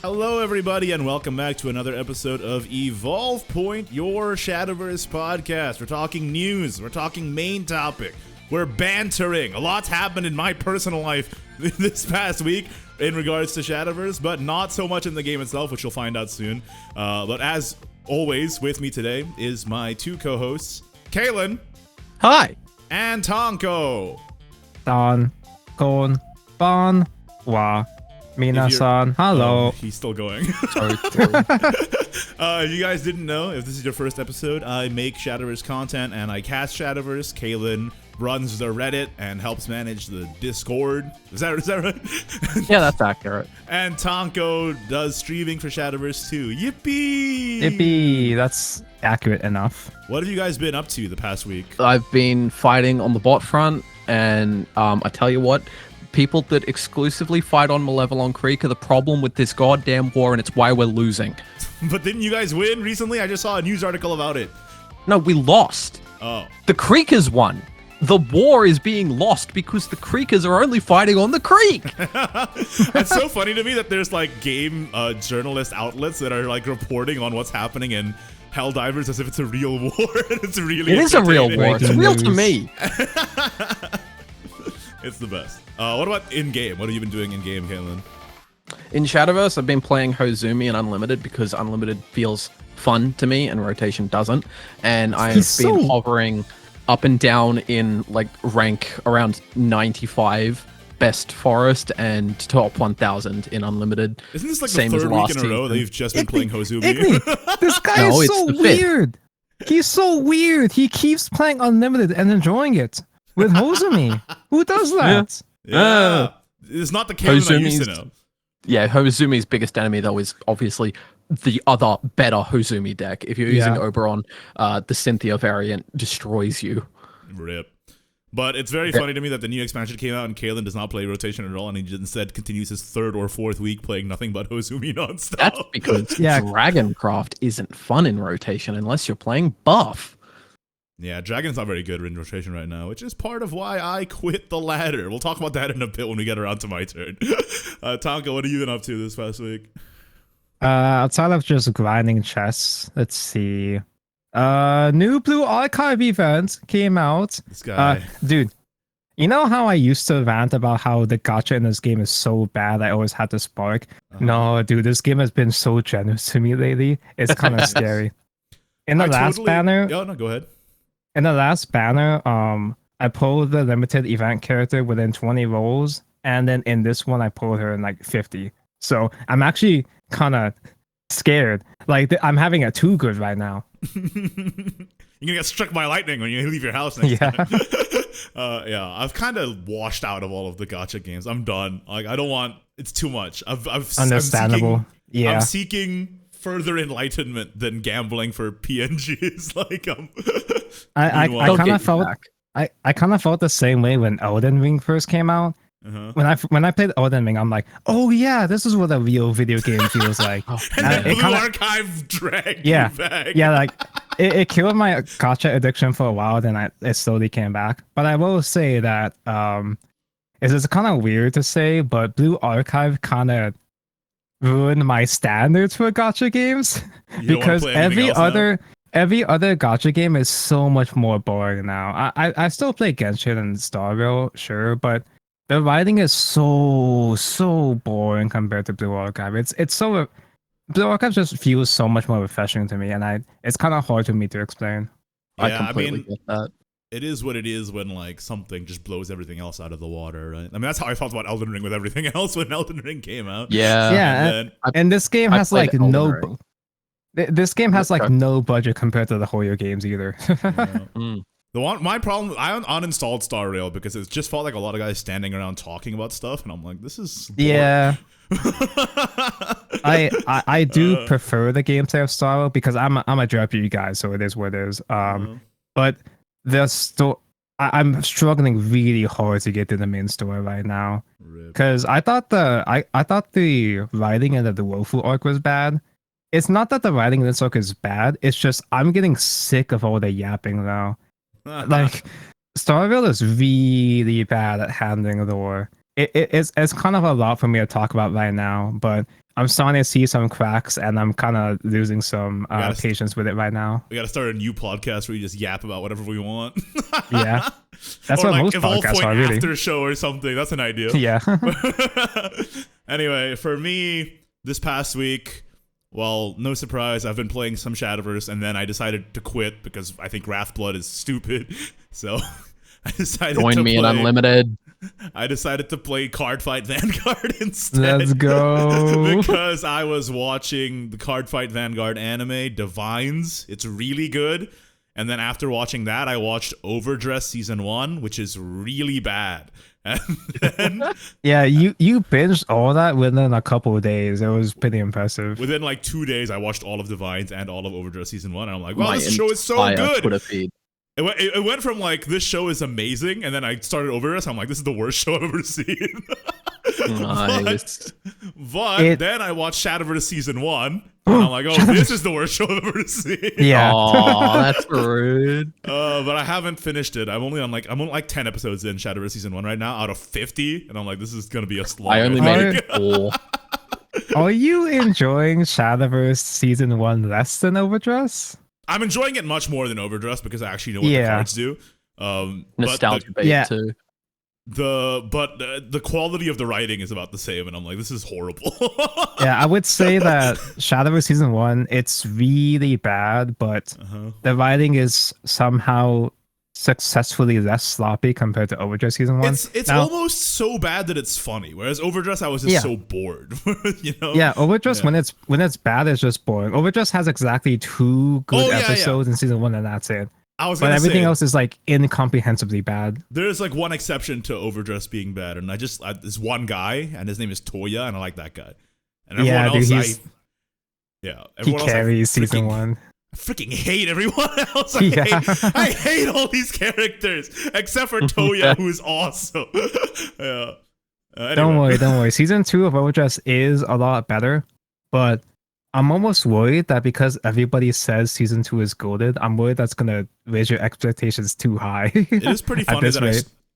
Hello, everybody, and welcome back to another episode of Evolve Point, your Shadowverse podcast. We're talking news. We're talking main topic. We're bantering. A lot's happened in my personal life this past week in regards to Shadowverse, but not so much in the game itself, which you'll find out soon. But as always, with me today is my two co-hosts, Kaelan. Hi. And Tonko. Don. Kon. Bon. Wa. Minasan. Hello. He's still going. Sorry. If you guys didn't know, if this is your first episode, I make Shadowverse content and I cast Shadowverse. Kaelan runs the Reddit and helps manage the Discord. Is that right? Yeah, that's accurate. And Tonko does streaming for Shadowverse too. Yippee! Yippee. That's accurate enough. What have you guys been up to the past week? I've been fighting on the bot front, and I tell you what, people that exclusively fight on Malevelon Creek are the problem with this goddamn war, and it's why we're losing. But didn't you guys win recently? I just saw a news article about it. No, we lost. Oh. The Creekers won. The war is being lost because the Creekers are only fighting on the creek. It's so funny to me that there's like game journalist outlets that are like reporting on what's happening in Helldivers as if it's a real war. It's really It is a real war. It's real to me. It's the best. What about in-game? What have you been doing in-game, Kaelan? In Shadowverse, I've been playing Hozumi and Unlimited because Unlimited feels fun to me and Rotation doesn't. And I've been hovering up and down in like rank around 95 best forest and top 1000 in Unlimited. Isn't this like Same the as third last week in a row that you've just been playing Hozumi? This guy No, is it's so the fifth. weird. He's so weird. He keeps playing Unlimited and enjoying it with Hozumi. Who does that? Yeah. It's not the Kaelan I used to know. Yeah, Hozumi's biggest enemy, though, is obviously the other better Hozumi deck. If you're using Oberon, the Cynthia variant destroys you. Rip. But it's very funny to me that the new expansion came out and Kaelan does not play Rotation at all, and he instead continues his third or fourth week playing nothing but Hozumi nonstop. That's because Dragoncraft isn't fun in Rotation unless you're playing buff. Yeah, Dragon's not very good in Rotation right now, which is part of why I quit the ladder. We'll talk about that in a bit when we get around to my turn. Tonka, what have you been up to this past week? Outside of just grinding chests, let's see. New Blue Archive event came out. This guy. Dude, you know how I used to rant about how the gacha in this game is so bad, I always had to spark? No, dude, this game has been so generous to me lately. It's kind of scary. In the last banner... Oh, no, go ahead. In the last banner, I pulled the limited event character within 20 rolls, and then in this one, I pulled her in like 50. So I'm actually kind of scared. Like, I'm having a too good right now. You're gonna get struck by lightning when you leave your house next time. Yeah, I've kind of washed out of all of the gacha games. I'm done. Like, I don't want... It's too much. Understandable. I'm seeking further enlightenment than gambling for PNGs. Like, I kind of felt the same way when Elden Ring first came out. When I played Elden Ring, I'm like, oh yeah, this is what a real video game feels like. And then Blue Archive dragged you back. Yeah, like it killed my gacha addiction for a while, then it slowly came back. But I will say that it's kind of weird to say, but Blue Archive kind of ruined my standards for gacha games because every other gacha game is so much more boring now. I still play Genshin and Star Rail, sure, but the writing is so boring compared to Blue Archive. It's so Blue Archive just feels so much more refreshing to me, and it's kind of hard for me to explain. Yeah, I completely get that. It is what it is when like something just blows everything else out of the water, right? I mean, that's how I felt about Elden Ring with everything else when Elden Ring came out. Yeah. And this game has like no. This game has like no budget compared to the Hoyo games either. My problem, I uninstalled Star Rail because it just felt like a lot of guys standing around talking about stuff, and I'm like, this is boring. Yeah. I do prefer the gameplay of Star Rail because I'm a JRPG guy, so it is what it is. But I'm struggling really hard to get to the main story right now because I thought the writing in the Wofu arc was bad. It's not that the writing in this arc is bad. It's just I'm getting sick of all the yapping now. Like Starville is really bad at handling the war. It's kind of a lot for me to talk about right now, but I'm starting to see some cracks, and I'm kind of losing some patience with it right now. We got to start a new podcast where we just yap about whatever we want. Yeah, that's or what like most Evolve podcasts Point are, really. After show or something. That's an idea. Yeah. Anyway, for me, this past week, well, no surprise, I've been playing some Shadowverse, and then I decided to quit because I think Wrathblood is stupid. So I decided Join me in Unlimited. I decided to play Cardfight Vanguard instead. Let's go. Because I was watching the Cardfight Vanguard anime, Divines. It's really good. And then after watching that, I watched Overdress Season 1, which is really bad. And then, yeah, you binged all that within a couple of days. It was pretty impressive. Within like 2 days, I watched all of Divines and all of Overdress Season 1. And I'm like, wow, this show is so good. Twitter feed. It went from like, this show is amazing, and then I started Overdress. I'm like, this is the worst show I've ever seen. Nice. But then I watched Shadowverse Season 1, and I'm like, oh, this is the worst show I've ever seen. Yeah. Oh, that's rude. But I haven't finished it. I'm on like 10 episodes in Shadowverse Season 1 right now out of 50, and I'm like, this is gonna be a slog. I only made it 4. Are you enjoying Shadowverse Season 1 less than Overdress? I'm enjoying it much more than Overdress because I actually know what the cards do. Nostalgia bait too. The quality of the writing is about the same, and I'm like, this is horrible. Yeah, I would say that Shadowverse Season 1, it's really bad, but the writing is somehow successfully less sloppy compared to Overdress Season 1. It's almost so bad that it's funny, whereas Overdress I was just so bored. You know? Yeah, Overdress when it's bad, it's just boring. Overdress has exactly 2 good episodes in Season 1, and that's it. But everything else is like incomprehensibly bad. There's like one exception to Overdress being bad, and there's one guy, and his name is Toya, and I like that guy. And everyone else, he carries Season 1. I freaking hate everyone else. I hate all these characters except for Toya, who is awesome. Yeah. Anyway. Don't worry. Season 2 of Overdress is a lot better, but I'm almost worried that because everybody says Season 2 is goated, I'm worried that's gonna raise your expectations too high. It is pretty funny that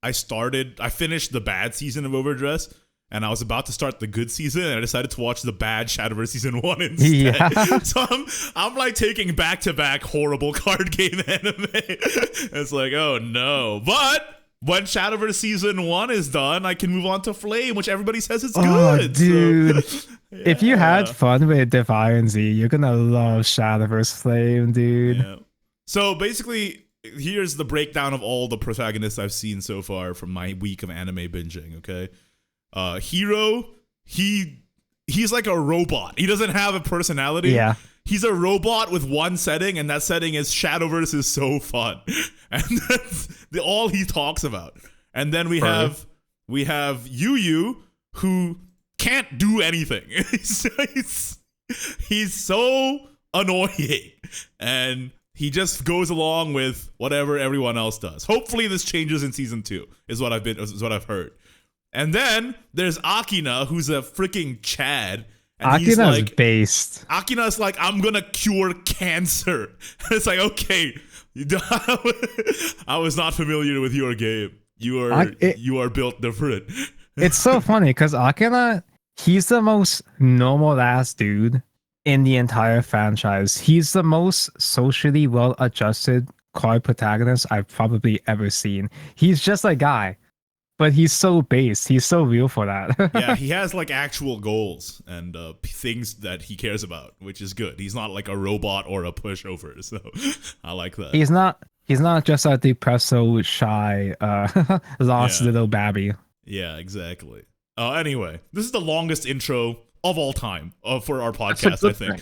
I finished the bad season of Overdress, and I was about to start the good season, and I decided to watch the bad Shadowverse Season 1 instead. Yeah. So I'm like taking back-to-back horrible card game anime. It's like, oh no. But when Shadowverse Season 1 is done, I can move on to Flame, which everybody says is good. Dude. So, yeah. If you had fun with Divine Z, you're gonna love Shadowverse Flame, dude. Yeah. So basically, here's the breakdown of all the protagonists I've seen so far from my week of anime binging, okay? Hero, he's like a robot. He doesn't have a personality. Yeah. He's a robot with one setting, and that setting is Shadowverse is so fun. And that's all he talks about. And then we have Yu, who can't do anything. He's so annoying. And he just goes along with whatever everyone else does. Hopefully this changes in Season 2, is what I've heard. And then there's Akina, who's a freaking Chad. And Akina's like, based. Akina's like, I'm gonna cure cancer. And it's like, okay, I was not familiar with your game. You are built different. It's so funny because Akina, he's the most normal ass dude in the entire franchise. He's the most socially well adjusted card protagonist I've probably ever seen. He's just a guy. But he's so base. He's so real for that. Yeah, he has like actual goals and things that he cares about, which is good. He's not like a robot or a pushover, so I like that. He's not just a depresso, shy, lost little babby. Yeah, exactly. Anyway, this is the longest intro of all time for our podcast, I think.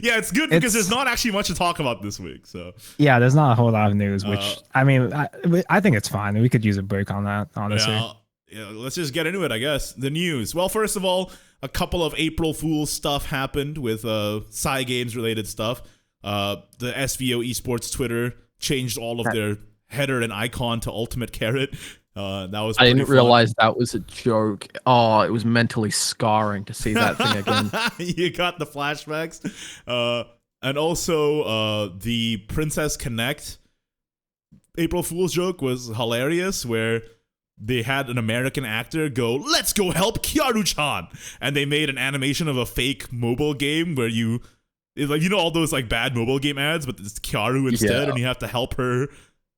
Yeah, it's good because there's not actually much to talk about this week. So yeah, there's not a whole lot of news, which I mean, I think it's fine. We could use a break on that, honestly. Yeah, let's just get into it, I guess. The news. Well, first of all, a couple of April Fool's stuff happened with Psy Games related stuff. The SVO Esports Twitter changed all of their header and icon to Ultimate Carrot. That was I didn't realize that was a joke. Oh, it was mentally scarring to see that thing again. You got the flashbacks. And also the Princess Connect April Fool's joke was hilarious, where they had an American actor go, "Let's go help Kyaru-chan," and they made an animation of a fake mobile game where it's like, you know, all those like bad mobile game ads, but it's Kyaru instead, and you have to help her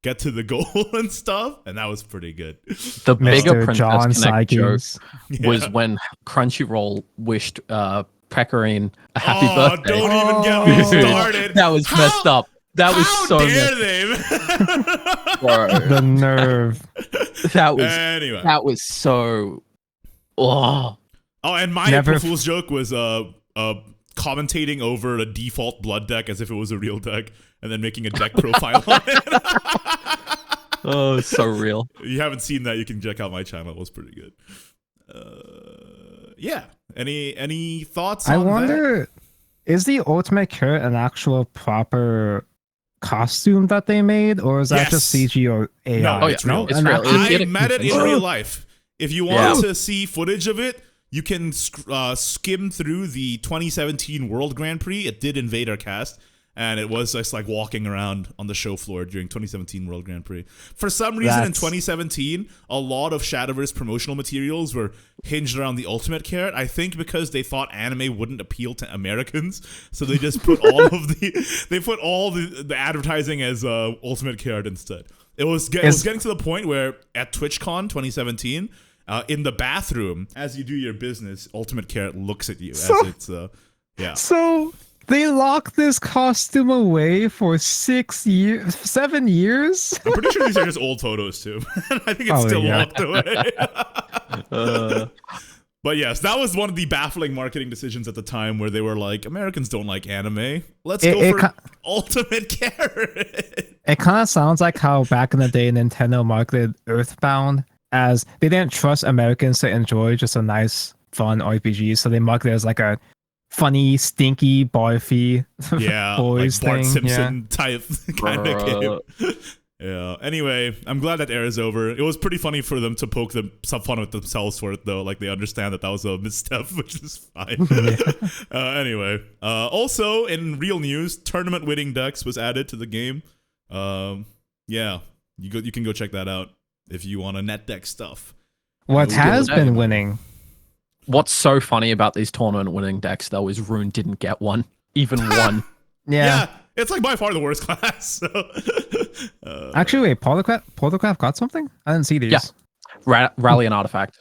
get to the goal and stuff, and that was pretty good. The bigger John Princess Connect joke Sykes was when Crunchyroll wished Pecorine a happy birthday. Don't even get me started. That was messed up. That was so dare they? the nerve. That was so. Oh, and my April Fool's joke was commentating over a default blood deck as if it was a real deck, and then making a deck profile on it. Oh, it's so real. If you haven't seen that, you can check out my channel. It was pretty good. Yeah. Any thoughts? I wonder, is the ultimate carrot an actual proper costume that they made, or is that just CG or AI? No, it's real. It's real. I met it in real life. If you want to see footage of it, you can skim through the 2017 World Grand Prix. It did invade our cast, and it was just like walking around on the show floor during 2017 World Grand Prix. For some reason, in 2017, a lot of Shadowverse promotional materials were hinged around the Ultimate Carrot. I think because they thought anime wouldn't appeal to Americans, so they just put all of the advertising as Ultimate Carrot instead. It was getting to the point where at TwitchCon 2017, in the bathroom, as you do your business, Ultimate Carrot looks at you as it's So they locked this costume away for 7 years. I'm pretty sure these are just old photos too. I think it's still locked away. But yes, that was one of the baffling marketing decisions at the time, where they were like, Americans don't like anime. Let's go for Ultimate Carrot. It kind of sounds like how back in the day Nintendo marketed Earthbound, as they didn't trust Americans to enjoy just a nice, fun RPG, so they marketed it as like a funny, stinky, barfy boys like Bart thing. Simpson type kind of game. Yeah. Anyway, I'm glad that era is over. It was pretty funny for them to poke some fun at themselves for it, though. Like, they understand that was a misstep, which is fine. Anyway, also in real news, tournament winning decks was added to the game. Yeah, you can go check that out if you want to net deck stuff. What has been winning? What's so funny about these tournament winning decks, though, is Rune didn't get one. Even one. Yeah. It's like by far the worst class. So. Actually, wait, Poltercraft got something? I didn't see these. Yeah. Rally and Artifact.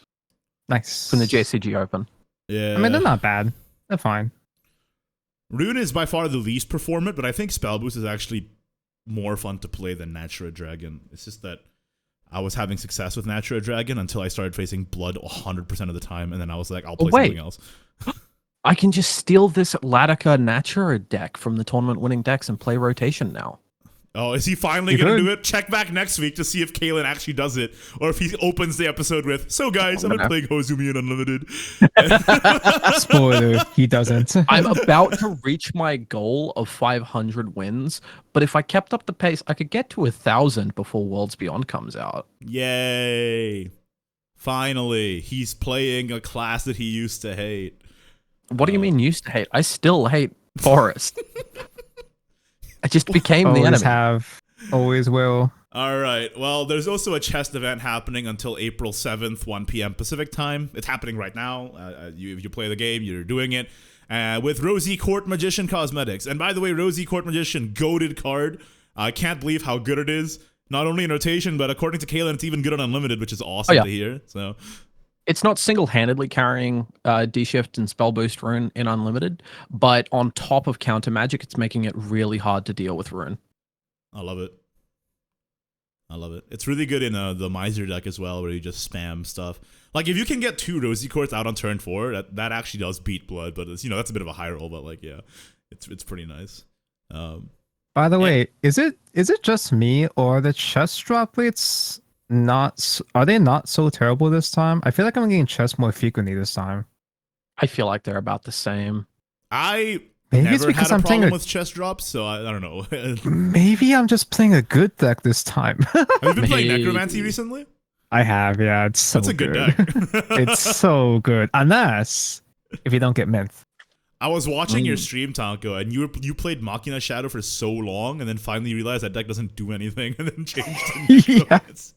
Nice. From the JCG Open. Yeah. I mean, they're not bad. They're fine. Rune is by far the least performant, but I think Spell Boost is actually more fun to play than Natura Dragon. It's just that I was having success with Natura Dragon until I started facing Blood 100% of the time, and then I was like, I'll play something else. I can just steal this Latica Natura deck from the tournament winning decks and play rotation now. Oh, is he finally going to do it? Check back next week to see if Kaelan actually does it, or if he opens the episode with, "So guys, I've been playing Hozumi and Unlimited." Spoiler, he doesn't. I'm about to reach my goal of 500 wins, but if I kept up the pace, I could get to 1,000 before Worlds Beyond comes out. Yay. Finally, he's playing a class that he used to hate. What do you mean used to hate? I still hate Forest. I just became the enemy. Always will. All right. Well, there's also a chest event happening until April 7th, 1 p.m. Pacific time. It's happening right now. If you play the game, you're doing it with Rosy Court Magician Cosmetics. And by the way, Rosy Court Magician, goated card. I can't believe how good it is. Not only in rotation, but according to Kaelan, it's even good on Unlimited, which is awesome to hear. So. It's not single-handedly carrying D-Shift and Spell Boost Rune in Unlimited, but on top of Counter Magic, it's making it really hard to deal with Rune. I love it. It's really good in the Miser deck as well, where you just spam stuff. Like, if you can get 2 Rosy Courts out on turn 4, that actually does beat Blood, but it's, that's a bit of a high roll, but like, yeah, it's pretty nice. By the way, is it just me, or the chest drop rates are they not so terrible this time? I feel like I'm getting chests more frequently this time. I feel like they're about the same. Maybe it's never because had a I'm problem with chest drops, so I don't know. Maybe I'm just playing a good deck this time. Have you been playing Necromancy recently? I have, yeah. That's a good deck. It's so good, unless if you don't get Minth. I was watching your stream, Tanko, and you played Machina Shadow for so long, and then finally realized that deck doesn't do anything, and then changed to Necromancy.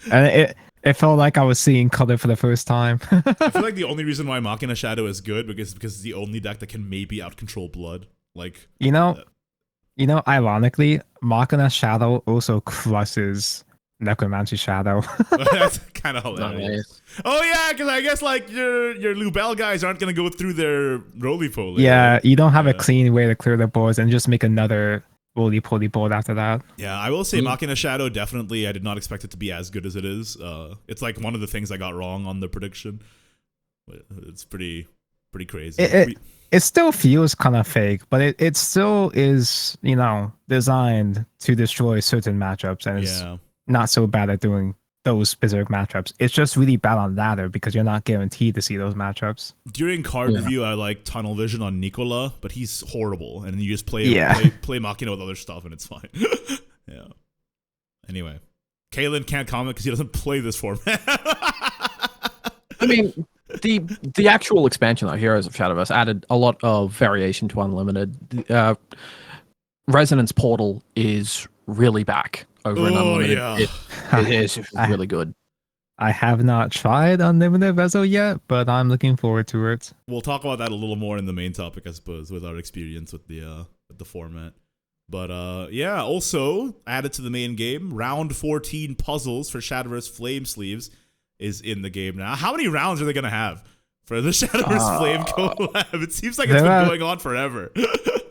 And it felt like I was seeing color for the first time. I feel like the only reason why Machina Shadow is good because it's the only deck that can maybe out control Blood. Like ironically, Machina Shadow also crushes Necromancy Shadow. That's kind of hilarious. Nice. Oh yeah, because I guess like your Lubel guys aren't gonna go through their roly-poly. Yeah, you don't have a clean way to clear the boards and just make another roly-poly board after that. Yeah, I will say Machina Shadow definitely. I did not expect it to be as good as it is. It's like one of the things I got wrong on the prediction. It's pretty crazy. It still feels kind of fake, but it still is, designed to destroy certain matchups, and it's not so bad at doing those specific matchups. It's just really bad on ladder because you're not guaranteed to see those matchups. During card review, I like Tunnel Vision on Nicola, but he's horrible, and you just play Machina with other stuff, and it's fine. Yeah. Anyway, Kaelan can't comment because he doesn't play this format. I mean, the actual expansion, though, Heroes of Shadowverse, added a lot of variation to Unlimited. Resonance Portal is really back over in Unlimited. Yeah. It is really good. I have not tried Unlimited Rezo yet, but I'm looking forward to it. We'll talk about that a little more in the main topic, I suppose, with our experience with the format. But also added to the main game, round 14 puzzles for Shadowverse Flame Sleeves is in the game now. How many rounds are they going to have for the Shadowverse Flame collab? It seems like it's been going on forever.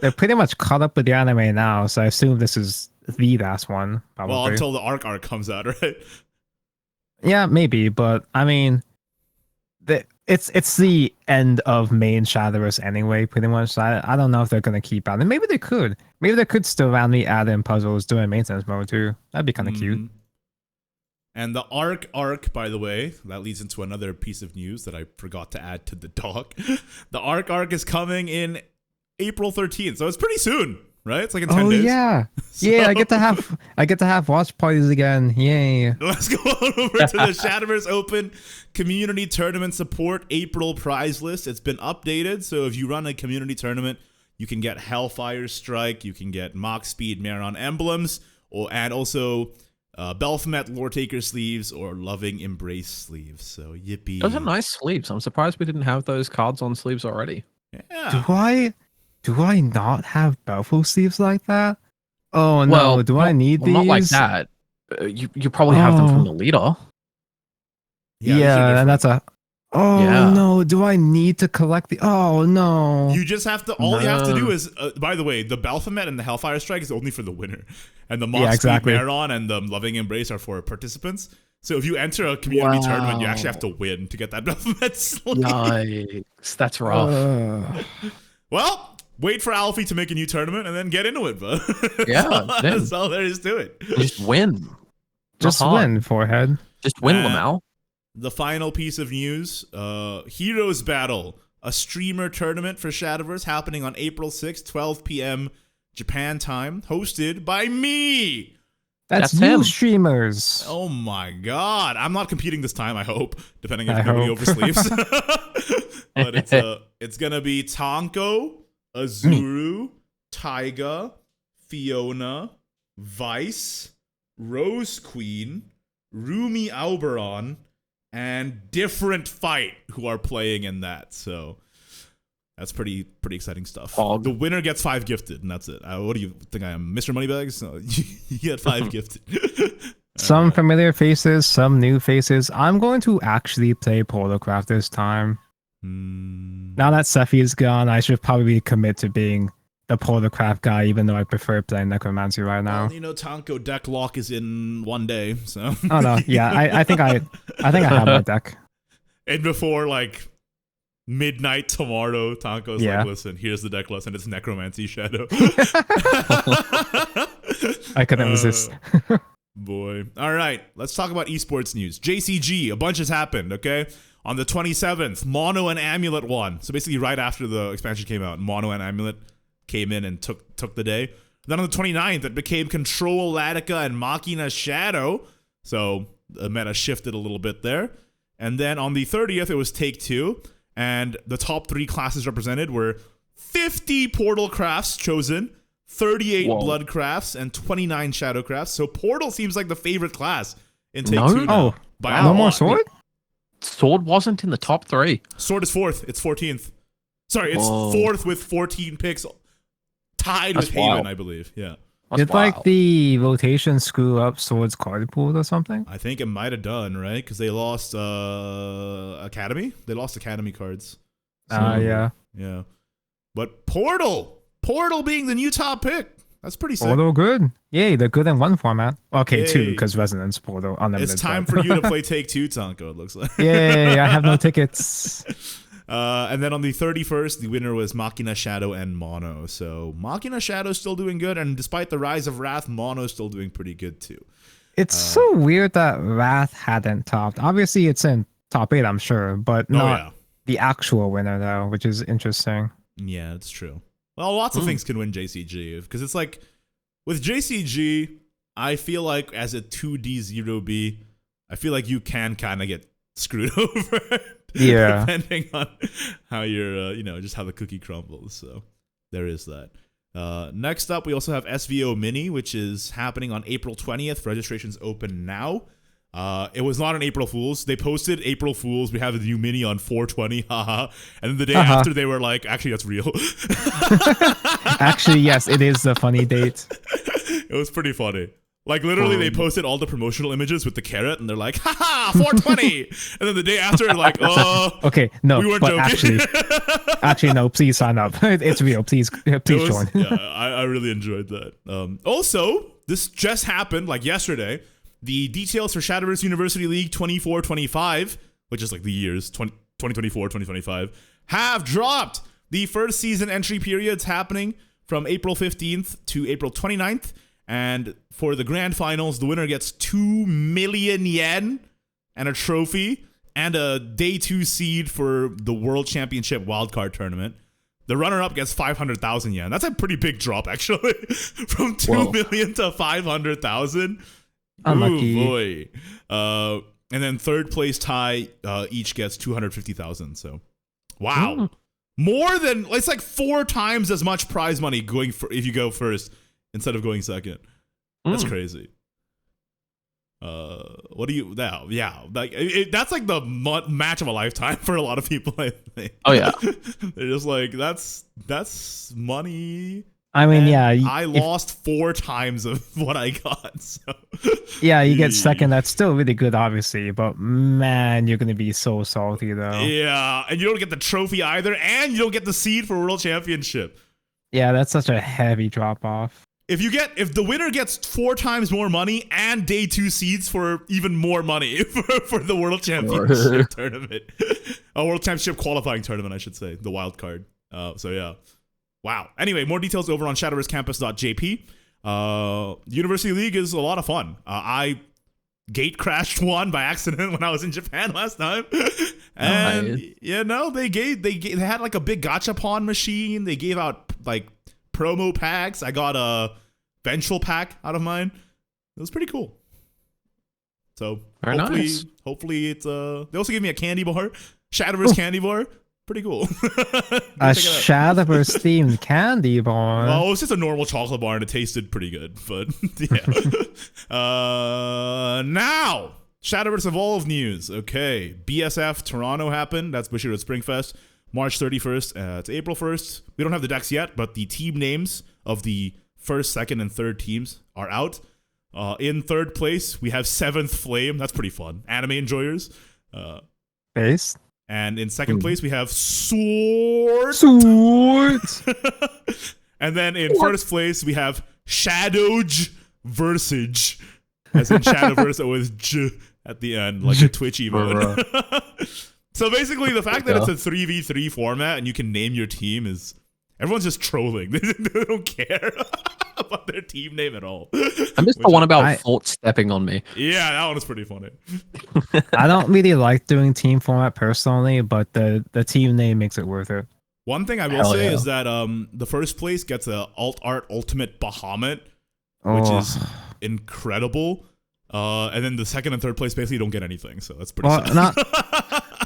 They're pretty much caught up with the anime now, so I assume this is the last one. Probably. Well, until the arc comes out, right? Yeah, maybe, but I mean, it's the end of main Shadowverse anyway, pretty much. So I don't know if they're going to keep adding. Maybe they could. Maybe they could still randomly add in puzzles during maintenance mode too. That'd be kind of cute. And the arc, by the way, that leads into another piece of news that I forgot to add to the doc. The arc is coming in April 13th, so it's pretty soon, right? It's like in 10 days. Yeah. So, yeah, I get to have watch parties again. Yay. Let's go on over to the Shadowverse Open Community Tournament Support April prize list. It's been updated, so if you run a community tournament, you can get Hellfire Strike, you can get Mach Speed Maron emblems, and also Belphomet Lore Taker sleeves or Loving Embrace sleeves. So yippee. Those are nice sleeves. I'm surprised we didn't have those cards on sleeves already. Yeah. Do I not have Belfo sleeves like that? Oh no, well, do I need these? Not like that. You probably have them from the leader. Yeah, and that's a no, do I need to collect the no. You just have to you have to do is by the way, the Belphomet and the Hellfire Strike is only for the winner. And the Mach Speed Maron and the Loving Embrace are for participants. So if you enter a community tournament, you actually have to win to get that Belphomet sleeve. Yikes, that's rough. Well, wait for Alfie to make a new tournament and then get into it, bud. That's all there is to it. Just win. Just win, forehead. Just win, Lamau. The final piece of news, Heroes Battle, a streamer tournament for Shadowverse happening on April 6th, 12 p.m. Japan time, hosted by me. That's new streamers. Oh my god. I'm not competing this time, I hope, depending if nobody oversleeps. But it's going to be Tonko, Azuru, Taiga, Fiona, Vice, Rose Queen, Rumi Auberon, and Different Fight who are playing in that. So that's pretty exciting stuff. The winner gets 5 gifted, and that's it. What do you think I am, Mr. Moneybags? No, you get 5 gifted. Some familiar faces, some new faces. I'm going to actually play Portalcraft this time. Now that Sephi is gone, I should probably commit to being the Portalcraft guy, even though I prefer playing Necromancy right now. Well, Tonko deck lock is in 1 day, so. Oh no, yeah, I think I have my deck. And before like midnight tomorrow, Tonko's like, listen, here's the deck list, and it's Necromancy Shadow. I couldn't resist. Boy. All right, let's talk about esports news. JCG, a bunch has happened, okay? On the 27th, Mono and Amulet won. So basically right after the expansion came out, Mono and Amulet came in and took the day. Then on the 29th, it became Control, Latica, and Machina Shadow. So the meta shifted a little bit there. And then on the 30th, it was Take 2. And the top 3 classes represented were 50 Portal Crafts chosen, 38 Blood Crafts, and 29 Shadow Crafts. So Portal seems like the favorite class in Take Two now. Oh, no more Sword? Sword wasn't in the top 3. Sword is 4th. It's 14th. Sorry, it's 4th with 14 picks. Tied with Haven, I believe. Yeah. Did like the rotation screw up Sword's card pool or something? I think it might have done, right? Because they lost Academy. They lost Academy cards. Yeah. Yeah. But Portal being the new top pick. That's pretty sick. Portal good. Yay, they're good in one format. Okay, 2, because Resonance, Portal, Unlimited. It's time for you to play Take Two, Tanko, it looks like. Yay, I have no tickets. And then on the 31st, the winner was Machina, Shadow, and Mono. So Machina Shadow's still doing good, and despite the rise of Wrath, Mono's still doing pretty good too. It's so weird that Wrath hadn't topped. Obviously, it's in top 8, I'm sure, but not the actual winner, though, which is interesting. Yeah, it's true. Well, lots of things can win JCG, because it's like, with JCG, I feel like as a 2D0B, I feel like you can kind of get screwed over. Yeah. Depending on how you're, just how the cookie crumbles. So there is that. Next up, we also have SVO Mini, which is happening on April 20th. Registration's open now. It was not an April Fool's. They posted April Fool's. We have a new Mini on 420. Haha. And then the day after, they were like, actually, that's real. Actually, yes, it is a funny date. It was pretty funny. Like, literally, they posted all the promotional images with the carrot, and they're like, haha, 420! And then the day after, they're like, okay, no, we weren't but joking. actually, no, please sign up. It's real. Please join. Yeah, I really enjoyed that. Also, this just happened, like yesterday. The details for Shadowverse University League 24-25, which is like the years, 2024-2025, have dropped. The first season entry period's happening from April 15th to April 29th. And for the grand finals, the winner gets 2 million yen and a trophy and a day 2 seed for the World Championship wildcard tournament. The runner-up gets 500,000 yen. That's a pretty big drop, actually, from 2 million to 500,000. Unlucky. Ooh, boy. And then third place tie each gets 250,000. So, wow. More than, it's like 4 times as much prize money going for if you go first instead of going second. That's crazy. What do you now? Yeah, like that's like the match of a lifetime for a lot of people, I think. Oh yeah. They're just like, that's money. I mean, I lost 4 times of what I got. So. Yeah, you get second. That's still really good, obviously. But man, you're gonna be so salty though. Yeah, and you don't get the trophy either, and you don't get the seed for World Championship. Yeah, that's such a heavy drop off. If the winner gets 4 times more money and day 2 seeds for even more money for the World Championship tournament, a World Championship qualifying tournament, I should say, the wild card. So yeah. Wow. Anyway, more details over on shadowversecampus.jp. University League is a lot of fun. I gate crashed one by accident when I was in Japan last time. And they had like a big gachapon machine. They gave out like promo packs. I got a vengeful pack out of mine. It was pretty cool. So hopefully it's they also gave me a candy bar, Shadowverse candy bar. Pretty cool. A Shadowverse themed candy bar. Well, it was just a normal chocolate bar and it tasted pretty good, but yeah. Now, Shadowverse Evolve news. Okay, BSF Toronto happened. That's Bushiroad Springfest, March 31st to April 1st. We don't have the decks yet, but the team names of the first, second, and third teams are out. In third place, we have 7th Flame. That's pretty fun. Anime enjoyers. Base. And in second place, we have Sword. And then in first place, we have Shadowj Versage. As in Shadowverse with J at the end, like a Twitch emote. So basically, the fact that it's a 3v3 format and you can name your team is... Everyone's just trolling. They don't care about their team name at all. I missed the one about Fort stepping on me. Yeah, that one was pretty funny. I don't really like doing team format personally, but the team name makes it worth it. One thing I will say is that the first place gets a Alt Art Ultimate Bahamut, which is incredible. And then the second and third place basically don't get anything, so that's pretty sad.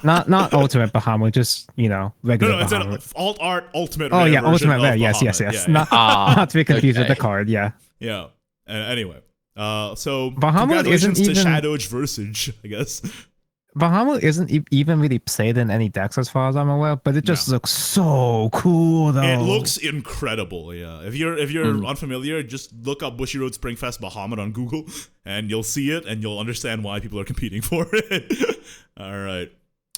Not Ultimate Bahamut, just, regular No, it's Bahamut. an Alt Art Ultimate Oh, Rare yeah, version Ultimate Rare, of yes. Bahamut. Yeah. Not to be confused with the card, yeah. Yeah. Anyway. So Bahamut congratulations isn't to even- Shadowge Versage, I guess. Bahamut isn't even really played in any decks as far as I'm aware, but it just looks so cool though. It looks incredible, yeah. If you're unfamiliar, just look up Bushiroad Springfest Bahamut on Google, and you'll see it, and you'll understand why people are competing for it. All right.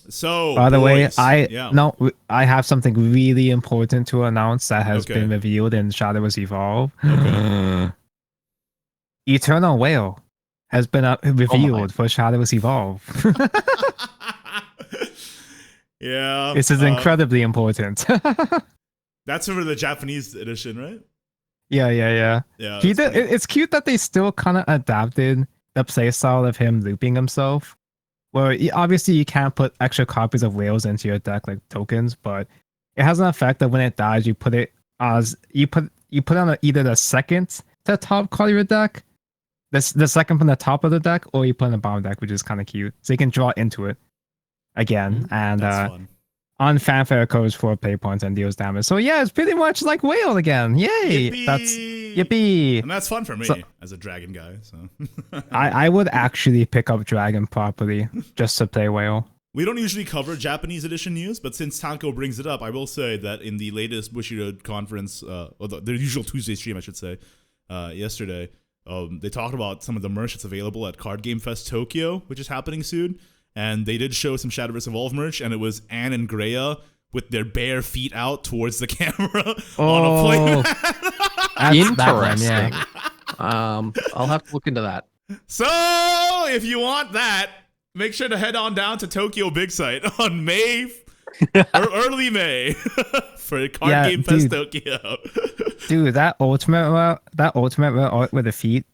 So, by the way, boys, I have something really important to announce that has been revealed in Shadowverse Evolve. Okay. Eternal Whale has been revealed for Shadowverse Evolve. Yeah. This is incredibly important. That's for the Japanese edition, right? Yeah. Yeah. It's cute that they still kind of adapted the playstyle of him looping himself. Where obviously you can't put extra copies of whales into your deck like tokens, but it has an effect that when it dies, you put it as you put on either the second to the top card of your deck, the second from the top of the deck, or you put on the bottom deck, which is kind of cute. So you can draw into it again, and fun. On fanfare codes for play points and deals damage. So yeah, it's pretty much like whale again. Yay! Yippee! That's yippee. And that's fun for me as a dragon guy. So I would actually pick up dragon properly just to play whale. We don't usually cover Japanese edition news, but since Tanko brings it up, I will say that in the latest Bushiroad conference, or the usual Tuesday stream, I should say, yesterday, they talked about some of the merch that's available at Card Game Fest Tokyo, which is happening soon. And they did show some Shadowverse Evolve merch, and it was Anne and Greya with their bare feet out towards the camera on a playmat. Interesting. I'll have to look into that. So, if you want that, make sure to head on down to Tokyo Big Sight on May or early May for Card Game Fest Tokyo. Dude, that ultimate rare art with the feet,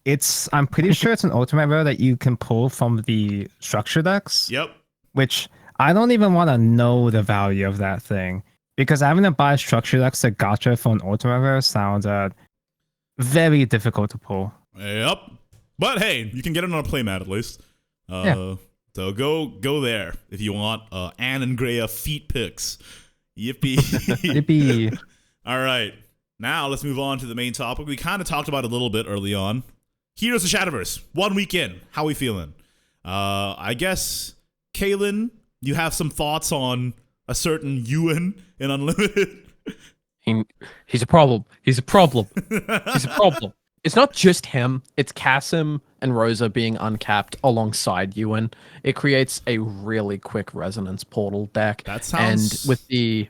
I'm pretty sure it's an ultimate rare that you can pull from the structure decks. Yep. Which I don't even want to know the value of that thing, because having to buy structure decks to gotcha for an ultimate rare sounds very difficult to pull. Yep. But hey, you can get it on a playmat at least. So go there if you want Anne and Greya feet pics. Yippee. Yippee. All right. Now let's move on to the main topic. We kind of talked about it a little bit early on. Heroes of Shadowverse. 1 week in. How we feeling? I guess, Kaelan, you have some thoughts on a certain Ewan in Unlimited? He's a problem. He's a problem. He's a problem. It's not just him. It's Kasim and Rosa being uncapped alongside Ewan. It creates a really quick resonance portal deck. That sounds... And with the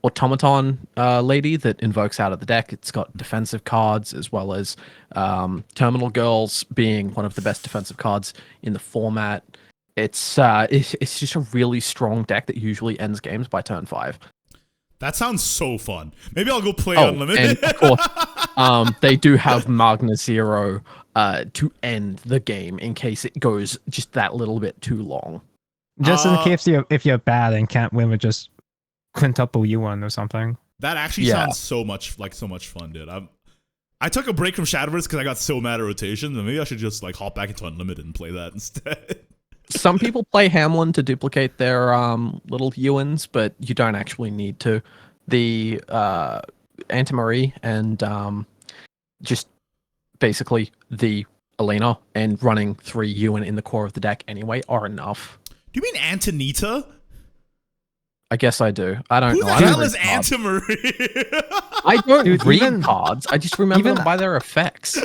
automaton lady that invokes out of the deck, it's got defensive cards as well as Terminal Girls being one of the best defensive cards in the format. It's just a really strong deck that usually ends games by turn 5. That sounds so fun. Maybe I'll go play Unlimited. And of course, they do have Magna Zero to end the game in case it goes just that little bit too long. Just in case if you're bad and can't win with just quintuple Ewan or something. That actually sounds so much fun, dude. I took a break from Shadowverse because I got so mad at rotations, and maybe I should just like hop back into Unlimited and play that instead. Some people play Hamlin to duplicate their little Ewans, but you don't actually need to. The Antimarie and just basically the Elena and running 3 Ewan in the core of the deck anyway are enough. Do you mean Antonita? I guess I do. I don't know. Who the hell is Antimarie? I don't read cards. I just remember them by their effects.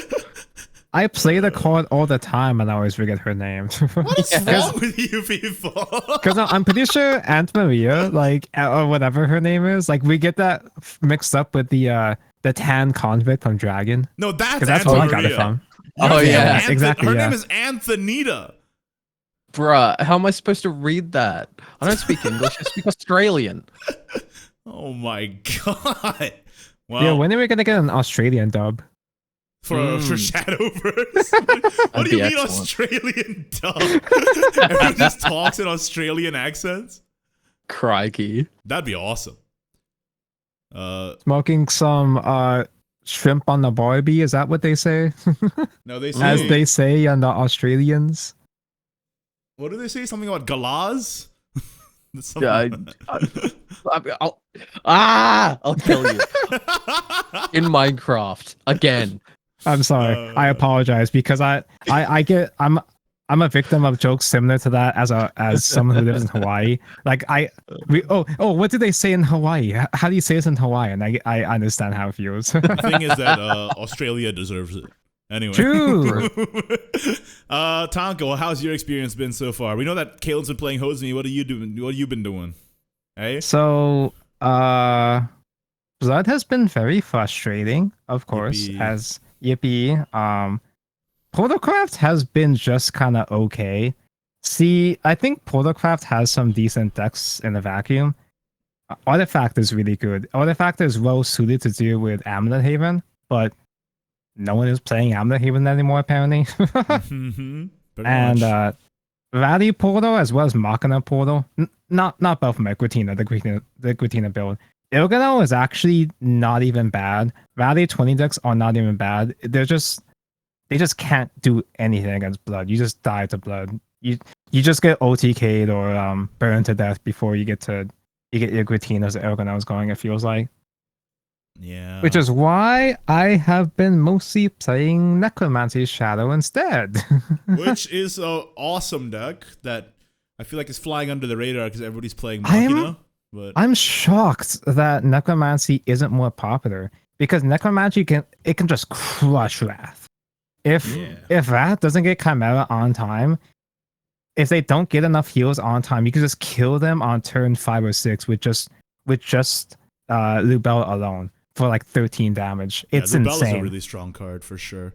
I play the card all the time and I always forget her name. What is wrong with you people? Because I'm pretty sure Aunt Maria, like, or whatever her name is, like, we get that mixed up with the tan convict from Dragon. No, that's where I got it from. Oh, yeah. Exactly. Her name is Anthonita. Bruh, how am I supposed to read that? I don't speak English. I speak Australian. Oh my god. Well, yeah, when are we going to get an Australian dub? For Shadowverse? What do you mean Australian dub? Everyone just talks in Australian accents? Crikey. That'd be awesome. Smoking some shrimp on the barbie, is that what they say? No, they say... As they say on the Australians. What do they say? Something about galaz? I'll kill you. In Minecraft. Again. I'm sorry. I apologize because I'm a victim of jokes similar to that as someone who lives in Hawaii. Like what do they say in Hawaii? How do you say this in Hawaiian? I understand how it feels. The thing is that Australia deserves it. Anyway. True. Tanko, how's your experience been so far? We know that Kaelan's been playing Hosemi. What are you doing? What have you been doing? Hey? So, Blood has been very frustrating, of course, as Yippee. Protocraft has been just kind of okay. See, I think Protocraft has some decent decks in a vacuum. Artifact is really good. Artifact is well suited to deal with Amulet Haven, but no one is playing Amulet Haven anymore, apparently. And Rally Portal as well as Machina Portal. Not both from Equitina, the Equitina build. Ilgano is actually not even bad. Rally 20 decks are not even bad. They just can't do anything against Blood. You just die to Blood. You just get OTK'd or burned to death before you get your Equitinas or Ilganos going, it feels like. Yeah. Which is why I have been mostly playing Necromancy Shadow instead. Which is an awesome deck that I feel like is flying under the radar because everybody's playing Machina. I'm shocked that Necromancy isn't more popular because Necromancy can just crush Wrath. If Wrath doesn't get Chimera on time, if they don't get enough heals on time, you can just kill them on turn 5 or 6 with just Lubel alone. For like 13 damage. It's insane. Lubel is a really strong card for sure.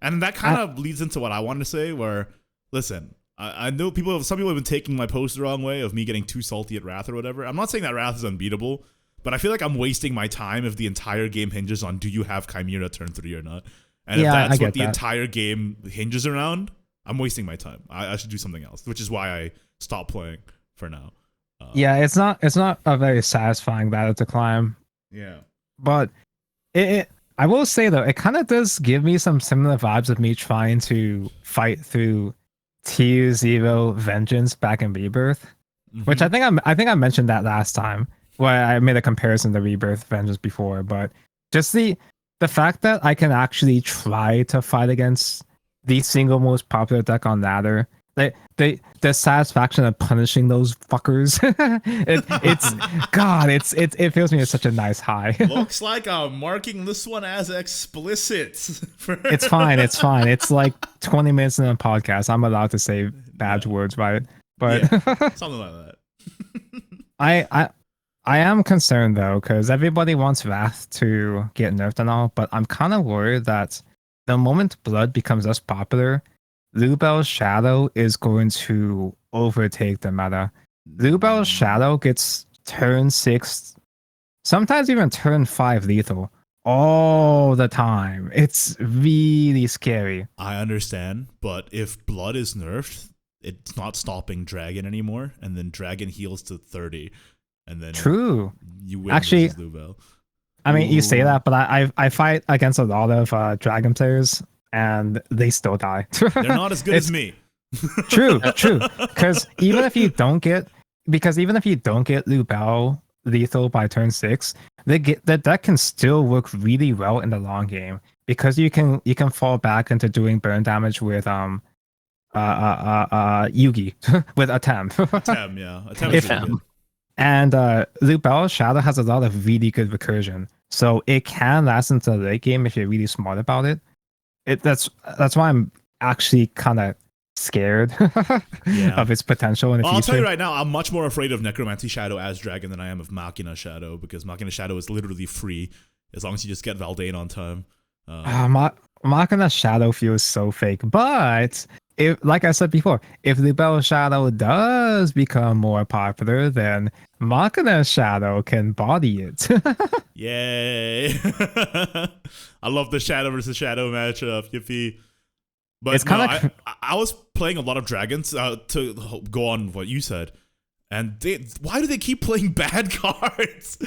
And that kind of leads into what I wanted to say where, listen, I know some people have been taking my post the wrong way of me getting too salty at Wrath or whatever. I'm not saying that Wrath is unbeatable, but I feel like I'm wasting my time if the entire game hinges on do you have Chimera turn 3 or not. And if that's what the entire game hinges around, I'm wasting my time. I should do something else, which is why I stopped playing for now. It's not a very satisfying battle to climb. Yeah. But I will say though, it kind of does give me some similar vibes of me trying to fight through Tier 0 Vengeance back in Rebirth, which I think I mentioned that last time where I made a comparison to Rebirth Vengeance before. But just the fact that I can actually try to fight against the single most popular deck on ladder. The satisfaction of punishing those fuckers. It fills me with such a nice high. Looks like I'm marking this one as explicit. It's fine. It's like 20 minutes in a podcast. I'm allowed to say bad words, right? But something like that. I am concerned though, because everybody wants Wrath to get nerfed and all, but I'm kind of worried that the moment Blood becomes less popular, Lubel's Shadow is going to overtake the meta. Lubel's Shadow gets turn 6, sometimes even turn 5 lethal all the time. It's really scary. I understand, but if Blood is nerfed, it's not stopping Dragon anymore, and then Dragon heals to 30, and then true. You win versus Lubel. I mean, you say that, but I fight against a lot of Dragon players, and they still die. They're not as good as me. True. Because even if you don't get Lubel lethal by turn 6, the deck can still work really well in the long game because you can fall back into doing burn damage with Yugi with Atem. Atem is really good. And Lubel's Shadow has a lot of really good recursion, so it can last into the late game if you're really smart about it. That's why I'm actually kind of scared of its potential in the future. I'll tell you right now, I'm much more afraid of Necromancy Shadow as Dragon than I am of Machina Shadow, because Machina Shadow is literally free as long as you just get Valdane on time. Machina Shadow feels so fake, but like I said before, if Lubel Shadow does become more popular, then Machina Shadow can body it. Yay! I love the Shadow versus Shadow matchup. Yippee! But it's kind of. I was playing a lot of dragons to go on what you said, and why do they keep playing bad cards?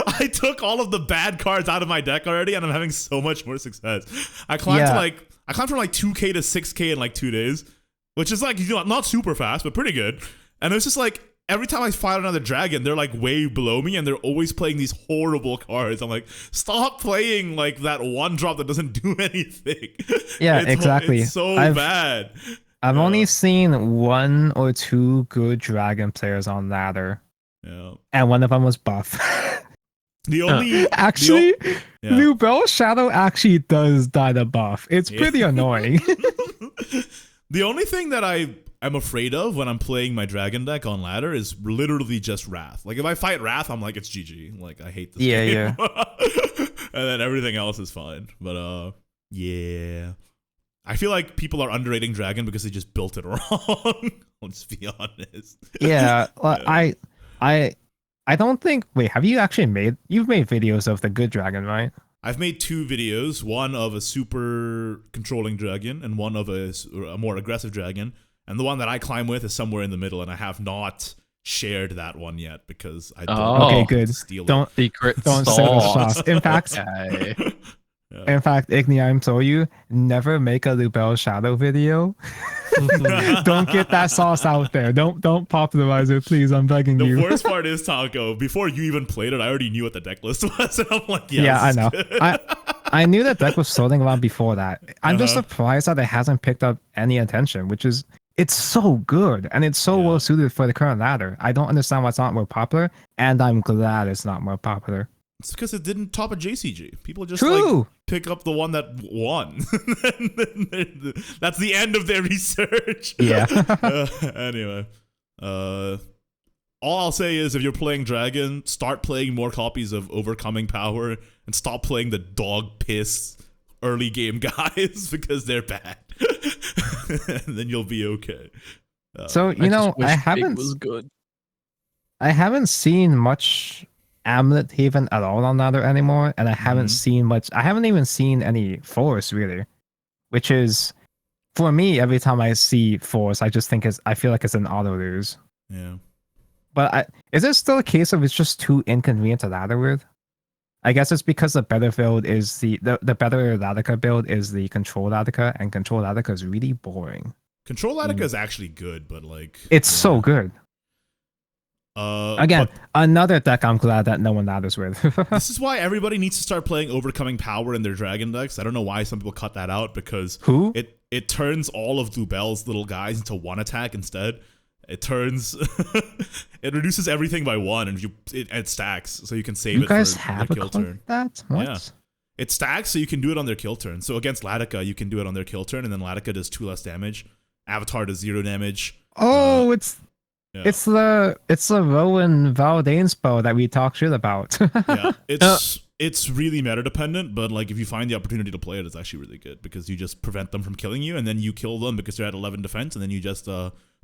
I took all of the bad cards out of my deck already, and I'm having so much more success. I climbed from like 2K to 6K in like 2 days, which is like, not super fast, but pretty good. And it was just like, every time I fight another dragon, they're like way below me, and they're always playing these horrible cards. I'm like, stop playing like that one drop that doesn't do anything. Yeah, exactly. It's so bad. I've only seen 1 or 2 good dragon players on ladder. Yeah. And one of them was buff. The only actually, Lubel Shadow actually does die to buff. It's pretty annoying. The only thing that I'm afraid of when I'm playing my dragon deck on ladder is literally just Wrath. Like if I fight Wrath, I'm like, it's GG. Like I hate this game. Yeah. And then everything else is fine. But yeah. I feel like people are underrating Dragon because they just built it wrong. I'll just be honest. Yeah. I don't think. Wait, have you actually you've made videos of the good dragon, right? I've made 2 videos, one of a super controlling dragon and one of a more aggressive dragon. And the one that I climb with is somewhere in the middle, and I have not shared that one yet because I don't steal it. Don't sell sauce. In fact, in fact, Igni, I'm telling you, never make a Lubel Shadow video. Don't get that sauce out there. Don't popularize it, please. I'm begging you. The worst part is, Taco, before you even played it, I already knew what the deck list was, and I'm like, yeah, I know. I knew the deck was floating around before that. I'm just surprised that it hasn't picked up any attention, which is it's so good and it's so well suited for the current ladder. I don't understand why it's not more popular, and I'm glad it's not more popular. It's because it didn't top a JCG. People just like pick up the one that won. That's the end of their research. Yeah. Anyway, all I'll say is if you're playing Dragon, start playing more copies of Overcoming Power and stop playing the dog piss early game guys because they're bad. And then you'll be okay. So I haven't seen much Amulet Haven at all on ladder anymore, and I haven't seen much. I haven't even seen any Force really, which is for me. Every time I see Force, I just think I feel like it's an auto lose. Yeah. But is it still a case of it's just too inconvenient to ladder with? I guess it's because the better build is the better Ladika build is the Control Ladika, and Control Ladika is really boring. Control Ladika is actually good, but like it's so good. Again, another deck I'm glad that no one ladders with. This is why everybody needs to start playing Overcoming Power in their Dragon decks. I don't know why some people cut that out because it turns all of Lubel's little guys into 1 attack instead. It turns it reduces everything by 1 and it stacks so you can save it for their kill turn. That? What? Yeah. It stacks so you can do it on their kill turn. So against Ladika, you can do it on their kill turn, and then Ladika does 2 less damage. Avatar does 0 damage. Oh, it's the Rowan Valdane spell that we talked shit about. Yeah, it's really meta dependent, but like if you find the opportunity to play it, it's actually really good because you just prevent them from killing you, and then you kill them because they're at 11 defense, and then you just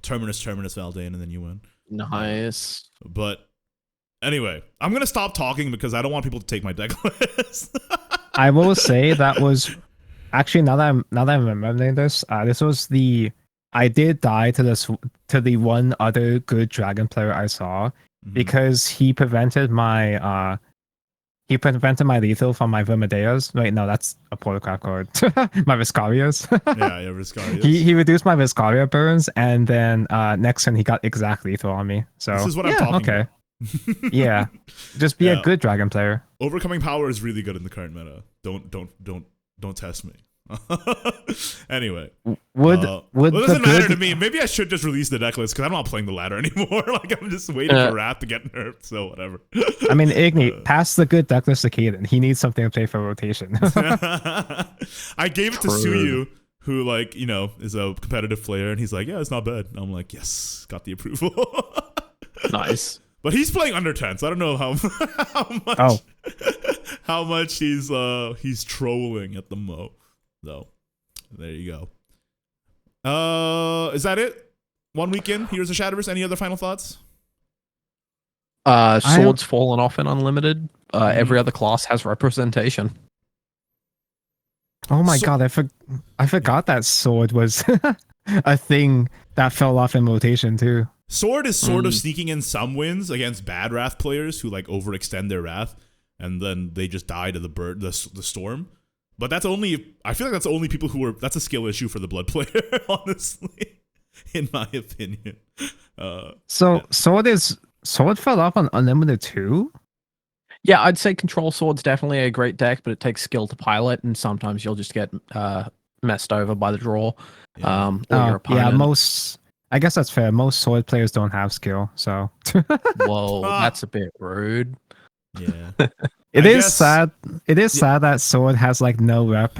Terminus Valdane, and then you win. Nice. But anyway, I'm gonna stop talking because I don't want people to take my deck list. I will say that was actually now that I'm remembering this, this was I did die to the one other good dragon player I saw because he prevented my lethal from my Vermideus. Wait, no, that's a Portocraft card. My Viscarias. Yeah, Viscarias. He reduced my Viscaria burns, and then next turn he got exact lethal on me. So this is what I'm talking about. Yeah, just be a good dragon player. Overcoming Power is really good in the current meta. Don't test me. Anyway, it doesn't matter to me. Maybe I should just release the deck list because I'm not playing the ladder anymore. Like I'm just waiting for Wrath to get nerfed. So whatever. I mean, Igni, pass the good deck list to Kaelan. He needs something to play for rotation. I gave it to Suyu, who is a competitive player, and he's like, yeah, it's not bad. And I'm like, yes, got the approval. Nice. But he's playing under 10, so I don't know how much he's trolling at the mo. So there you go. Is that it? 1 weekend. Here's a Shadowverse. Any other final thoughts? Swords fallen off in Unlimited. Every other class has representation. Oh my god, I forgot that sword was a thing that fell off in rotation too. Sword is sort of sneaking in some wins against bad Wrath players who overextend their Wrath, and then they just die to the storm. But I feel like that's only people that's a skill issue for the Blood player, honestly. in my opinion. Sword fell off on Unlimited too? Yeah, I'd say Control Sword's definitely a great deck, but it takes skill to pilot, and sometimes you'll just get messed over by the draw. Yeah. Or your opponent. Yeah, I guess that's fair. Most Sword players don't have skill, so. Whoa, that's a bit rude. Yeah. It is sad. It is sad that Sword has like no rep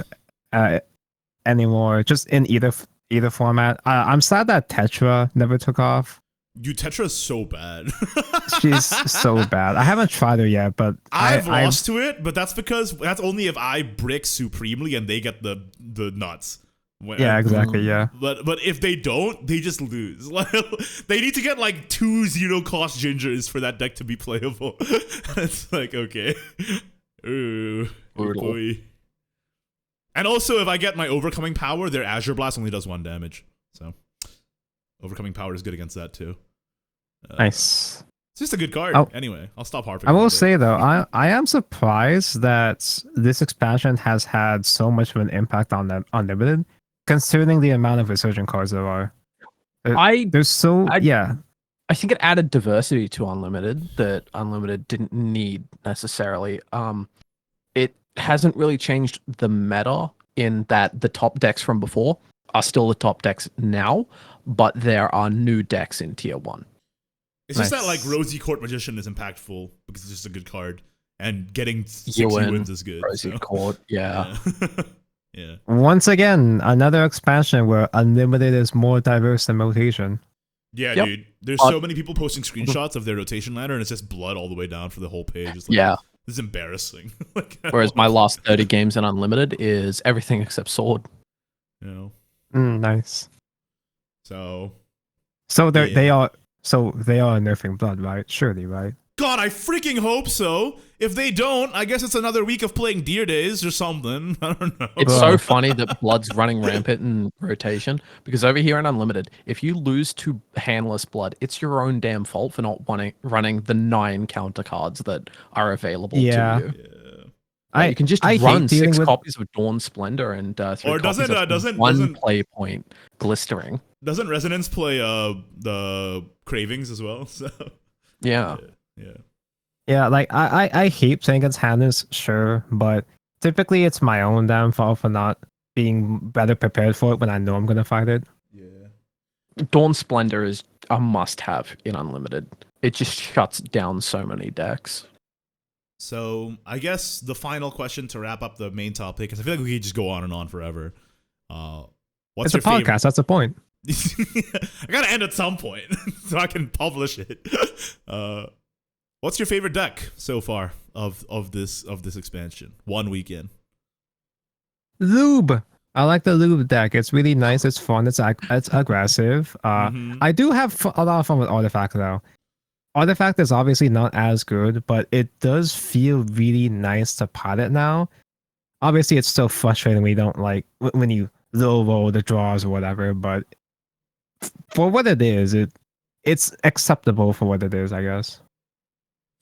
anymore, just in either format. I'm sad that Tetra never took off. Dude, Tetra is so bad. She's so bad. I haven't tried her yet, but I've lost to it, but that's only if I brick supremely and they get the nuts. Yeah, exactly. Yeah. But if they don't, they just lose. They need to get like 2 0-cost gingers for that deck to be playable. It's like, okay. Ooh. Boy. And also, if I get my Overcoming Power, their Azure Blast only does 1 damage. So, Overcoming Power is good against that too. Nice. It's just a good card. Anyway, I'll stop harping. I will say though, I am surprised that this expansion has had so much of an impact on them Unlimited, considering the amount of resurgent cards there are. I think it added diversity to Unlimited that Unlimited didn't need necessarily. It hasn't really changed the meta in that the top decks from before are still the top decks now, but there are new decks in tier 1. It's just that like Rosy Court Magician is impactful because it's just a good card, and getting 6 wins is good. Rosy Court, yeah. Yeah. Once again, another expansion where Unlimited is more diverse than rotation. Yeah, dude. There's so many people posting screenshots of their rotation ladder, and it's just blood all the way down for the whole page. It's like, this is embarrassing. Whereas my last 30 games in Unlimited is everything except Sword. You know. Nice. So they are nerfing blood, right? Surely, right? God, I freaking hope so. If they don't, I guess it's another week of playing Deer Days or something. I don't know. It's so funny that Blood's running rampant in rotation, because over here in Unlimited, if you lose to handless Blood, it's your own damn fault for not running the 9 counter cards that are available to you. Yeah. You can just run 6 copies of Dawn Splendor and 3 copies of one play point Glistering. Doesn't Resonance play the Cravings as well? So yeah. Yeah, like I hate playing against handless, sure, but typically it's my own damn fault for not being better prepared for it when I know I'm gonna fight it. Yeah. Dawn Splendor is a must-have in Unlimited. It just shuts down so many decks. So I guess the final question to wrap up the main topic, because I feel like we could just go on and on forever. What's it's your a podcast. That's the point. I gotta end at some point so I can publish it. What's your favorite deck so far of this expansion? 1 week in. Lube. I like the Lube deck. It's really nice. It's fun. It's aggressive. I do have a lot of fun with Artifact though. Artifact is obviously not as good, but it does feel really nice to pilot now. Obviously, it's still frustrating when you don't like when you low roll the draws or whatever, but for what it is, it's acceptable for what it is, I guess.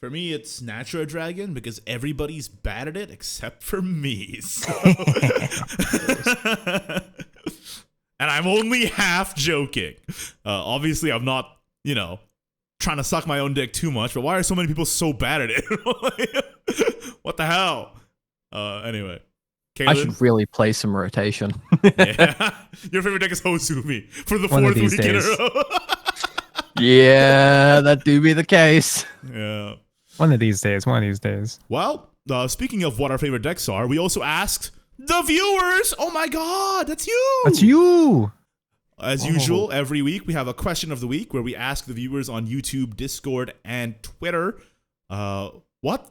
For me, it's Natura Dragon because everybody's bad at it except for me. So. And I'm only half joking. Obviously, I'm not, trying to suck my own dick too much, but why are so many people so bad at it? What the hell? Anyway. Kaelan? I should really play some rotation. Yeah. Your favorite deck is Hosumi for the 4th week in a row. Yeah, that do be the case. Yeah. One of these days. Well, speaking of what our favorite decks are, we also asked the viewers. Oh my God, that's you. As usual, every week we have a question of the week where we ask the viewers on YouTube, Discord, and Twitter.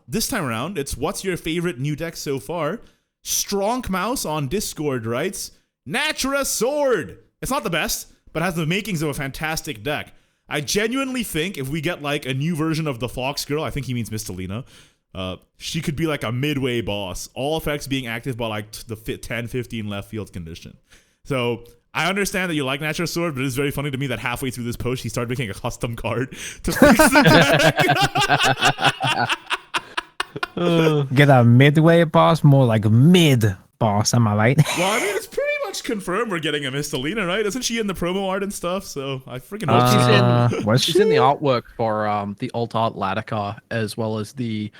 This time around, it's what's your favorite new deck so far? Strong Mouse on Discord writes, Natura Sword. It's not the best, but has the makings of a fantastic deck. I genuinely think if we get like a new version of the Fox Girl, I think he means Mistalina, she could be like a midway boss. All effects being active by like the 10-15 left field condition. So I understand that you like Natura Sword, but it's very funny to me that halfway through this post, he started making a custom card to fix the deck. Get a midway boss, more like mid boss. Am I right? Well, I mean, it's pretty much confirmed we're getting a Mistalina, right? Isn't she in the promo art and stuff? So I freaking hope she's in the artwork for the alt art Latica, as well as the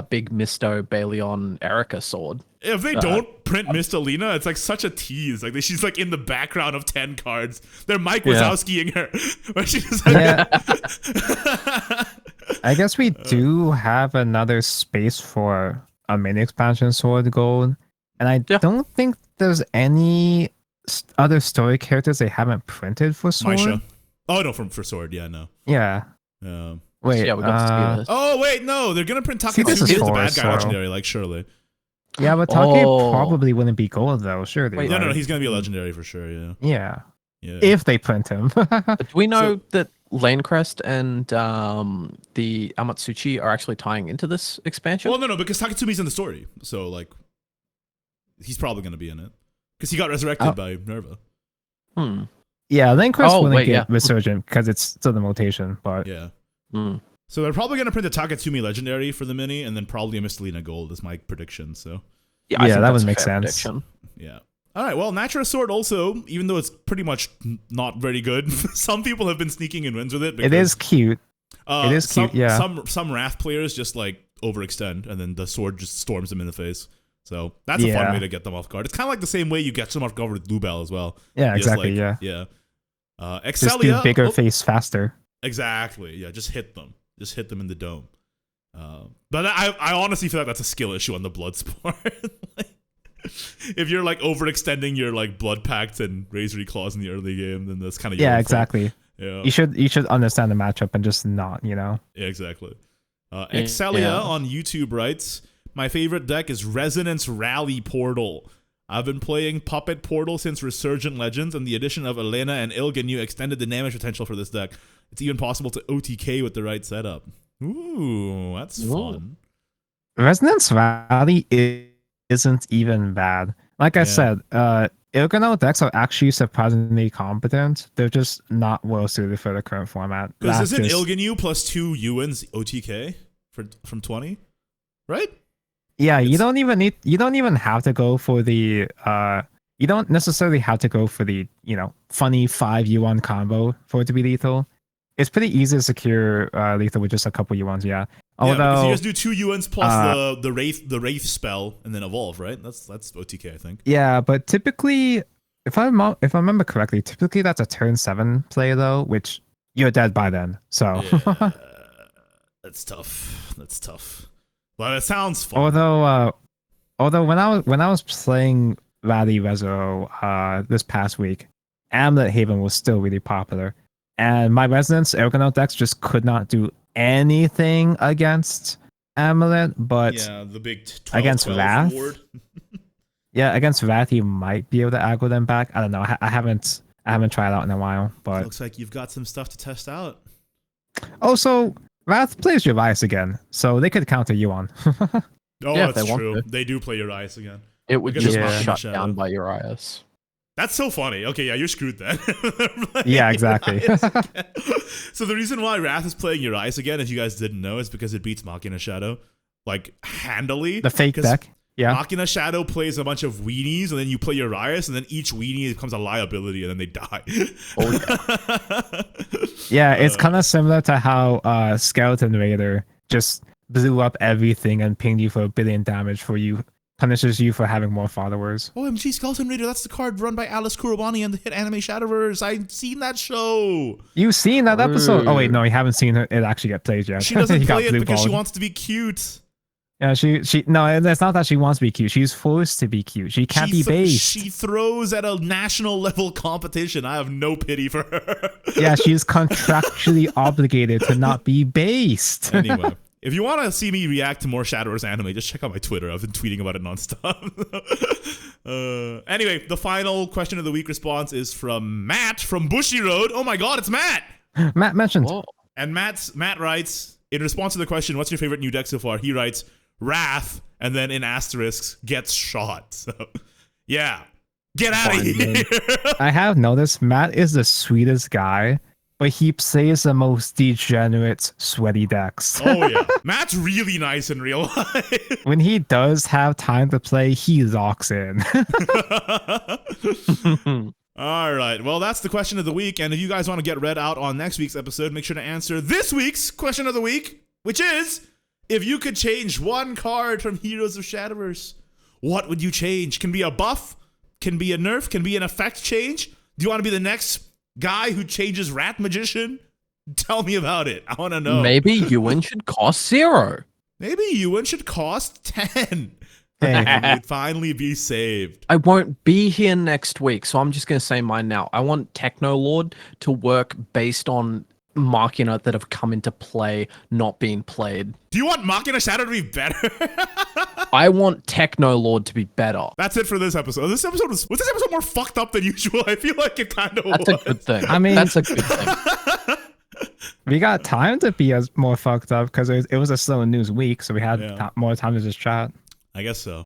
big Misto Baleon Erica sword. If they don't print Mistalina, it's like such a tease. Like she's like in the background of 10 cards. They're Mike Wazowskiing her. Where she's like, I guess we do have another space for a mini expansion Sword Gold, and I don't think there's any other story characters they haven't printed for Sword. Maisha. Oh no, for Sword, yeah, no. Yeah. Wait. Yeah, we got to see this. Oh wait, no, they're gonna print Takumi as the bad guy legendary, like surely. Yeah, but Take probably wouldn't be gold though, surely. Wait, no, he's gonna be a legendary for sure. Yeah. If they print him. But do we know that Lanecrest and the Amatsuchi are actually tying into this expansion? Well, no, because Takatsumi's in the story, so like, he's probably gonna be in it because he got resurrected by Nerva. Yeah, Lanecrest wouldn't get resurgent because it's still the mutation, but So they're probably gonna print the Takatsumi legendary for the mini, and then probably a Mistalina gold is my prediction. So yeah, that would make sense. Prediction. Yeah. All right. Well, Natura Sword also, even though it's pretty much not very good, some people have been sneaking in wins with it. It is cute. It is cute. Yeah. Some Wrath players just like overextend, and then the sword just storms them in the face. So that's a fun way to get them off guard. It's kind of like the same way you get them off guard with Bluebell as well. Yeah, exactly. Yeah. Excelia, just do bigger face faster. Exactly. Yeah. Just hit them. Just hit them in the dome. But I honestly feel like that's a skill issue on the Bloodsport. If you're like overextending your like Blood Pact and Razor Claws in the early game, then that's kind of exactly. Yeah. You should understand the matchup and just not, Yeah, exactly. Excelia on YouTube writes, my favorite deck is Resonance Rally Portal. I've been playing Puppet Portal since Resurgent Legends, and the addition of Elena and Ilganu extended the damage potential for this deck. It's even possible to OTK with the right setup. Ooh, that's fun. Resonance Rally isn't even bad. Like I said, Ilganu decks are actually surprisingly competent. They're just not well suited for the current format. Because isn't Ilganu plus 2 Ewan's OTK from 20? Right? Yeah, you don't even have to go for the you don't necessarily have to go for the, funny 5 Yuan combo for it to be lethal. It's pretty easy to secure lethal with just a couple Yuans, Although because you guys do 2 Yuans plus the Wraith spell and then evolve, right? That's OTK, I think. Yeah, but typically, if I remember correctly, typically that's a turn 7 play though, which you're dead by then. So that's tough. Well, it sounds fun. Although when I was playing Rally Rezo this past week, Amulet Haven was still really popular. And my Resonance Ergonaut decks just could not do anything against Amulet, but the big 12, against Wrath, against Wrath, you might be able to aggro them back. I don't know. I haven't tried it out in a while, but looks like you've got some stuff to test out. Also, Wrath plays Urias again, so they could counter Yuan. That's true. They do play Urias again. It would just be shut down by Urias. That's so funny. Okay, you're screwed then. Yeah, exactly. So the reason why Wrath is playing Urias again, if you guys didn't know, is because it beats Machina Shadow, like, handily. The fake deck. Yeah. Machina Shadow plays a bunch of weenies, and then you play Urias, and then each weenie becomes a liability, and then they die. Yeah, it's kind of similar to how Skeleton Raider just blew up everything and pinged you for 1 billion damage for you. Punishes you for having more followers. OMG, Skeleton Raider, that's the card run by Alice Kurobani and the hit anime Shadowverse. I've seen that show. You've seen that episode? Oh wait, no, you haven't seen it actually get played yet. She doesn't play it because she wants to be cute. Yeah, no, it's not that she wants to be cute. She's forced to be cute. She can't be based. She throws at a national level competition. I have no pity for her. Yeah, she's contractually obligated to not be based. Anyway. If you want to see me react to more Shadowverse anime, just check out my Twitter. I've been tweeting about it nonstop. Anyway, the final question of the week response is from Matt from Bushy Road. Oh my god, it's Matt! Matt mentioned. Whoa. And Matt writes, in response to the question, what's your favorite new deck so far? He writes, Wrath, and then in asterisks, gets shot. So, yeah. Get out of here! I have noticed Matt is the sweetest guy, but he plays the most degenerate sweaty decks. Oh yeah, Matt's really nice in real life. When he does have time to play, he locks in. All right, well, that's the question of the week, and if you guys want to get read out on next week's episode, make sure to answer this week's question of the week, which is, if you could change one card from Heroes of Shadowverse, what would you change? Can be a buff, can be a nerf, can be an effect change. Do you want to be the next guy who changes Rat Magician? Tell me about it. I want to know. Maybe Ewan should cost 0. Maybe Ewan should cost 10. Hey. You'd finally be saved. I won't be here next week, so I'm just going to say mine now. I want Technolord to work based on Machina that have come into play, not being played. Do you want Machina Shadow to be better? I want Technolord to be better. That's it for this episode. Was this episode more fucked up than usual? I feel like it kind of was. That's a good thing. I mean, that's a good thing. We got time to be as more fucked up because it was a slow news week, so we had more time to just chat. I guess so.